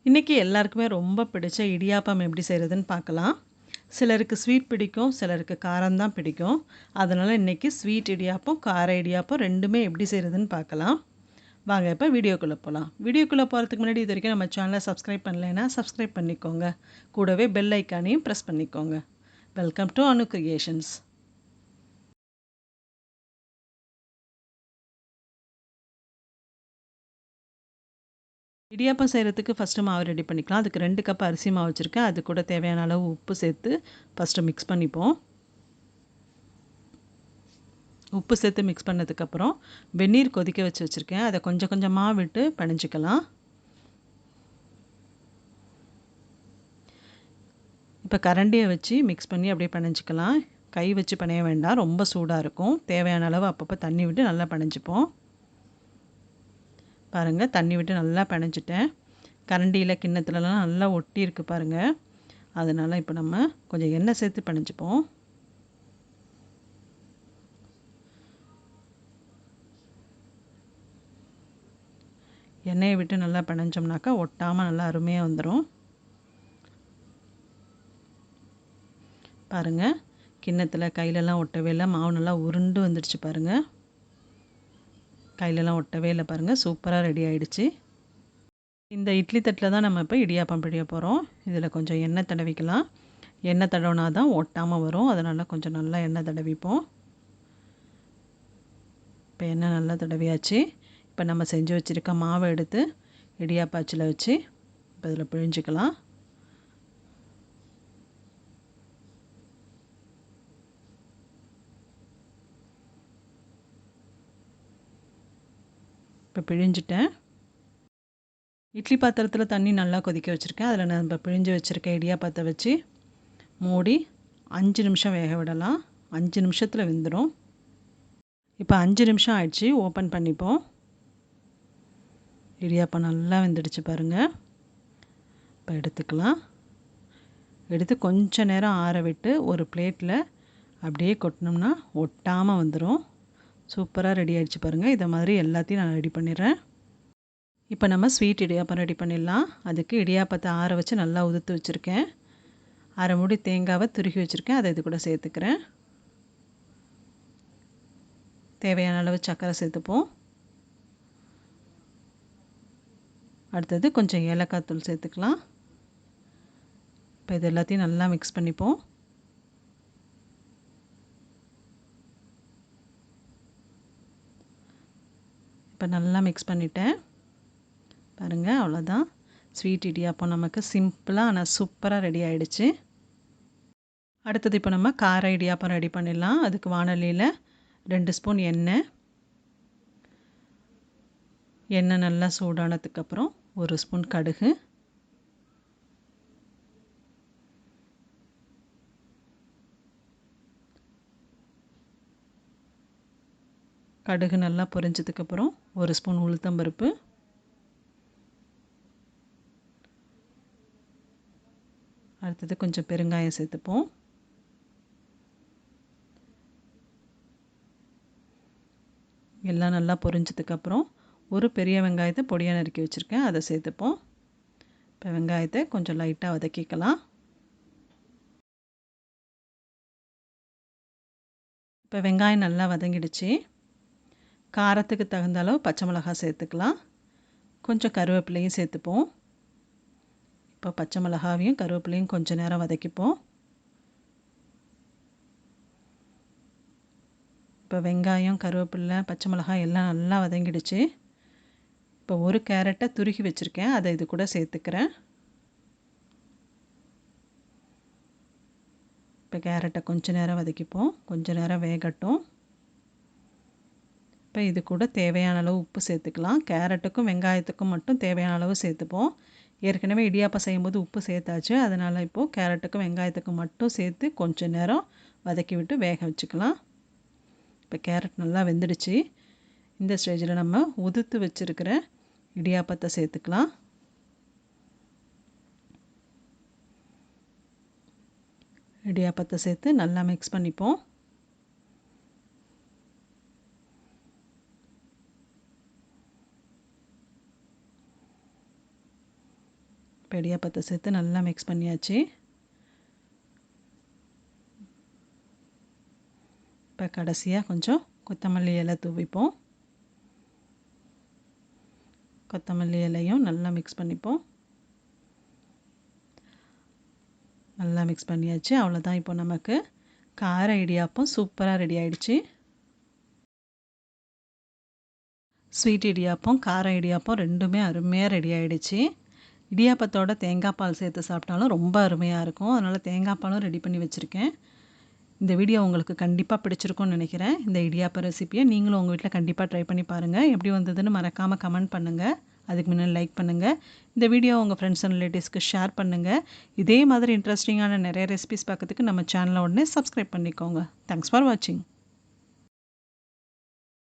இன்றைக்கி எல்லாருக்குமே ரொம்ப பிடிச்ச இடியாப்பம் எப்படி செய்கிறதுன்னு பார்க்கலாம். சிலருக்கு ஸ்வீட் பிடிக்கும், சிலருக்கு காரம் தான் பிடிக்கும். அதனால் இன்றைக்கி ஸ்வீட் இடியாப்பம், கார இடியாப்பம் ரெண்டுமே எப்படி செய்கிறதுன்னு பார்க்கலாம். வாங்க இப்போ வீடியோக்குள்ளே போகலாம். வீடியோக்குள்ளே போகிறதுக்கு முன்னாடி இது வரைக்கும் நம்ம சேனலை சப்ஸ்கிரைப் பண்ணலைன்னா சப்ஸ்கிரைப் பண்ணிக்கோங்க. கூடவே பெல் ஐக்கானையும் ப்ரெஸ் பண்ணிக்கோங்க. Welcome to Anu creations. Idiyappam செய்கிறதுக்கு ஃபஸ்ட்டு மாவு ரெடி பண்ணிக்கலாம். அதுக்கு 2 கப் அரிசி மாவு வச்சுருக்கேன். அது கூட தேவையான அளவு உப்பு சேர்த்து ஃபஸ்ட்டு மிக்ஸ் பண்ணிப்போம். உப்பு சேர்த்து மிக்ஸ் பண்ணதுக்கப்புறம் வெந்நீர் கொதிக்க வச்சுருக்கேன். அதை கொஞ்சம் கொஞ்சமாக விட்டு பிணைஞ்சிக்கலாம். இப்போ கரண்டியை வச்சு மிக்ஸ் பண்ணி அப்படியே பிணைஞ்சிக்கலாம். கை வச்சு பிணைய வேண்டாம், ரொம்ப சூடாக இருக்கும். தேவையான அளவு அப்பப்போ தண்ணி விட்டு நல்லா பிணைஞ்சிப்போம். பாருங்கள், தண்ணி விட்டு நல்லா பிணைஞ்சிட்டேன். கரண்டியில் கிண்ணத்துலலாம் நல்லா ஒட்டி இருக்குது பாருங்கள். அதனால் இப்போ நம்ம கொஞ்சம் எண்ணெய் சேர்த்து பிணைஞ்சிப்போம். எண்ணெயை விட்டு நல்லா பிணைஞ்சோம்னாக்கா ஒட்டாமல் நல்லா அருமையாக வந்துடும். பாருங்கள், கிண்ணத்தில் கையிலலாம் ஒட்டவே இல்லை, மாவு நல்லா உருண்டு வந்துடுச்சு பாருங்கள். கையிலலாம் ஒட்டவே இல்லை பாருங்கள், சூப்பராக ரெடி ஆகிடுச்சு. இந்த இட்லி தட்டில் தான் நம்ம இப்போ இடியாப்பம் பிழிய போகிறோம். இதில் கொஞ்சம் எண்ணெய் தடவிக்கலாம். எண்ணெய் தடவினா தான் ஒட்டாமல் வரும். அதனால் கொஞ்சம் நல்லா எண்ணெய் தடவிப்போம். இப்போ எண்ணெய் நல்லா தடவியாச்சு. இப்போ நம்ம செஞ்சு வச்சுருக்க மாவை எடுத்து இடியாப்பாச்சில் வச்சு இப்போ இதில் பிழிஞ்சிக்கலாம். இப்போ பிழிஞ்சிட்டேன். இட்லி பாத்திரத்தில் தண்ணி நல்லா கொதிக்க வச்சுருக்கேன். அதில் நம்ம பிழிஞ்சு வச்சுருக்க இடியாப்பத்தை வச்சு மூடி 5 நிமிஷம் வேக விடலாம். 5 நிமிஷத்தில் வெந்துடும். இப்போ 5 நிமிஷம் ஆயிடுச்சு. ஓப்பன் பண்ணிப்போம். இடியாப்பம் நல்லா வெந்துடுச்சு பாருங்கள். இப்போ எடுத்துக்கலாம். எடுத்து கொஞ்சம் நேரம் ஆற விட்டு ஒரு பிளேட்டில் அப்படியே கொட்டினோம்னா ஒட்டாமல் வந்துடும். சூப்பராக ரெடி ஆகிடுச்சு பாருங்கள். இதை மாதிரி எல்லாத்தையும் நான் ரெடி பண்ணிடுறேன். இப்போ நம்ம ஸ்வீட் இடியாப்பம் ரெடி பண்ணிடலாம். அதுக்கு இடியாப்பத்தை ஆற வச்சு நல்லா உதுத்து வச்சுருக்கேன். அரை மூடி தேங்காவை துருகி வச்சுருக்கேன். அதை இது கூட சேர்த்துக்கிறேன். தேவையான அளவு சர்க்கரை சேர்த்துப்போம். அடுத்தது கொஞ்சம் ஏலக்காய் தூள் சேர்த்துக்கலாம். இப்போ இது எல்லாத்தையும் நல்லா மிக்ஸ் பண்ணிப்போம். இப்போ நல்லா மிக்ஸ் பண்ணிட்டேன் பாருங்கள். அவ்வளோதான், ஸ்வீட் இடியாப்பம் நமக்கு சிம்பிளாக ஆனால் சூப்பராக ரெடி ஆகிடுச்சு. அடுத்தது இப்போ நம்ம கார இடியாப்பம் ரெடி பண்ணிடலாம். அதுக்கு வாணலியில் 2 ஸ்பூன் எண்ணெய் நல்லா சூடானதுக்கப்புறம் 1 ஸ்பூன் கடுகு, கடுகு நல்லா பொரிஞ்சதுக்கப்புறம் 1 ஸ்பூன் உளுத்தம்பருப்பு, அடுத்தது கொஞ்சம் பெருங்காயம் சேர்த்துப்போம். எல்லாம் நல்லா பொரிஞ்சதுக்கப்புறம் ஒரு பெரிய வெங்காயத்தை பொடியாக நறுக்கி வச்சுருக்கேன், அதை சேர்த்துப்போம். இப்போ வெங்காயத்தை கொஞ்சம் லைட்டாக வதக்கிக்கலாம். இப்போ வெங்காயம் நல்லா வதங்கிடுச்சு. காரத்துக்கு தகுந்த அளவு பச்சை மிளகாய் சேர்த்துக்கலாம். கொஞ்சம் கருவேப்பிலையும் சேர்த்துப்போம். இப்போ பச்சை மிளகாவையும் கருவேப்பிலையும் கொஞ்சம் நேரம் வதக்கிப்போம். இப்போ வெங்காயம், கருவேப்பிலை, பச்சை மிளகாய் எல்லாம் நல்லா வதங்கிடுச்சு. இப்போ ஒரு கேரட்டை துருகி வச்சுருக்கேன், அதை இது கூட சேர்த்துக்கிறேன். இப்போ கேரட்டை கொஞ்சம் நேரம் வதக்கிப்போம். கொஞ்சம் நேரம் வேகட்டும். இப்போ இது கூட தேவையான அளவு உப்பு சேர்த்துக்கலாம். கேரட்டுக்கும் வெங்காயத்துக்கும் மட்டும் தேவையான அளவு சேர்த்துப்போம். ஏற்கனவே இடியாப்பம் செய்யும்போது உப்பு சேர்த்தாச்சு. அதனால் இப்போது கேரட்டுக்கும் வெங்காயத்துக்கும் மட்டும் சேர்த்து கொஞ்சம் நேரம் வதக்கி விட்டு வேக வச்சுக்கலாம். இப்போ கேரட் நல்லா வெந்துடுச்சு. இந்த ஸ்டேஜில் நம்ம உதுத்து வச்சுருக்கிற இடியாப்பத்தை சேர்த்துக்கலாம். இடியாப்பத்தை சேர்த்து நல்லா மிக்ஸ் பண்ணிப்போம். இப்போ இடியாப்பத்தை சேர்த்து நல்லா மிக்ஸ் பண்ணியாச்சு. இப்போ கடைசியாக கொஞ்சம் கொத்தமல்லி இலை தூவிப்போம். கொத்தமல்லி இலையும் நல்லா மிக்ஸ் பண்ணிப்போம். நல்லா மிக்ஸ் பண்ணியாச்சு. அவ்வளோதான், இப்போ நமக்கு கார இடியாப்பம் சூப்பராக ரெடி ஆயிடுச்சு. ஸ்வீட் இடியாப்பம், கார இடியாப்பம் ரெண்டுமே அருமையாக ரெடி ஆகிடுச்சு. இடியாப்பத்தோட தேங்காய் பால் சேர்த்து சாப்பிட்டாலும் ரொம்ப அருமையாக இருக்கும். அதனால் தேங்காய் பாலும் ரெடி பண்ணி வச்சுருக்கேன். இந்த வீடியோ உங்களுக்கு கண்டிப்பாக பிடிச்சிருக்கும்னு நினைக்கிறேன். இந்த இடியாப்ப ரெசிப்பியை நீங்களும் உங்கள் வீட்டில் கண்டிப்பாக ட்ரை பண்ணி பாருங்கள். எப்படி வந்ததுன்னு மறக்காமல் கமெண்ட் பண்ணுங்கள். அதுக்கு முன்னாடி லைக் பண்ணுங்கள். இந்த வீடியோ உங்கள் ஃப்ரெண்ட்ஸ் அண்ட் ரிலேட்டிவ்ஸ்க்கு ஷேர் பண்ணுங்கள். இதே மாதிரி இன்ட்ரெஸ்டிங்கான நிறைய ரெசிபிஸ் பார்க்கறதுக்கு நம்ம சேனலை உடனே சப்ஸ்கிரைப் பண்ணிக்கோங்க. தேங்க்ஸ் ஃபார் வாட்சிங்.